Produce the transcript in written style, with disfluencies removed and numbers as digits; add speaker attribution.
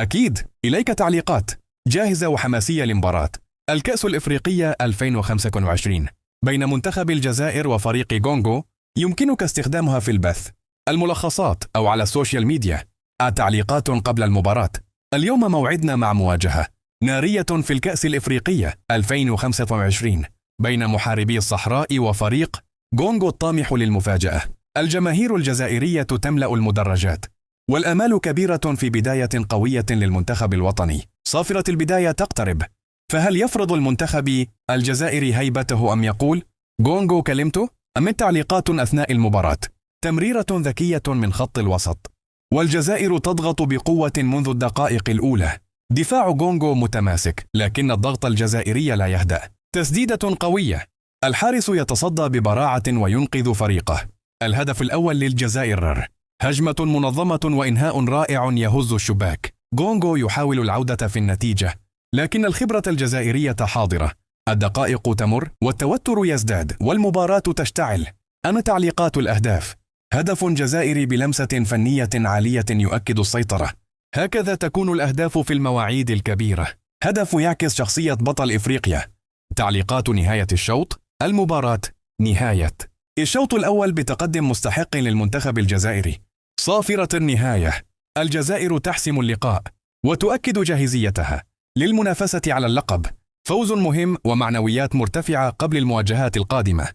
Speaker 1: أكيد، إليك تعليقات جاهزة وحماسية لمباراة الكأس الإفريقية 2025 بين منتخب الجزائر وفريق كونغو. يمكنك استخدامها في البث، الملخصات أو على السوشيال ميديا. تعليقات قبل المباراة. اليوم موعدنا مع مواجهة نارية في الكأس الإفريقية 2025 بين محاربي الصحراء وفريق كونغو الطامح للمفاجأة. الجماهير الجزائرية تملأ المدرجات، والآمال كبيرة في بداية قوية للمنتخب الوطني. صافرة البداية تقترب، فهل يفرض المنتخب الجزائري هيبته أم يقول كونغو كلمته؟ أم التعليقات أثناء المباراة؟ تمريرة ذكية من خط الوسط، والجزائر تضغط بقوة منذ الدقائق الأولى. دفاع كونغو متماسك، لكن الضغط الجزائري لا يهدأ. تسديدة قوية، الحارس يتصدى ببراعة وينقذ فريقه. الهدف الأول للجزائر، هجمة منظمة وإنهاء رائع يهز الشباك. كونغو يحاول العودة في النتيجة، لكن الخبرة الجزائرية حاضرة. الدقائق تمر والتوتر يزداد والمباراة تشتعل. أما تعليقات الأهداف، هدف جزائري بلمسة فنية عالية يؤكد السيطرة. هكذا تكون الأهداف في المواعيد الكبيرة، هدف يعكس شخصية بطل إفريقيا. تعليقات نهاية الشوط. المباراة نهاية الشوط الأول بتقدم مستحق للمنتخب الجزائري. صافرة النهاية، الجزائر تحسم اللقاء وتؤكد جاهزيتها للمنافسة على اللقب. فوز مهم ومعنويات مرتفعة قبل المواجهات القادمة.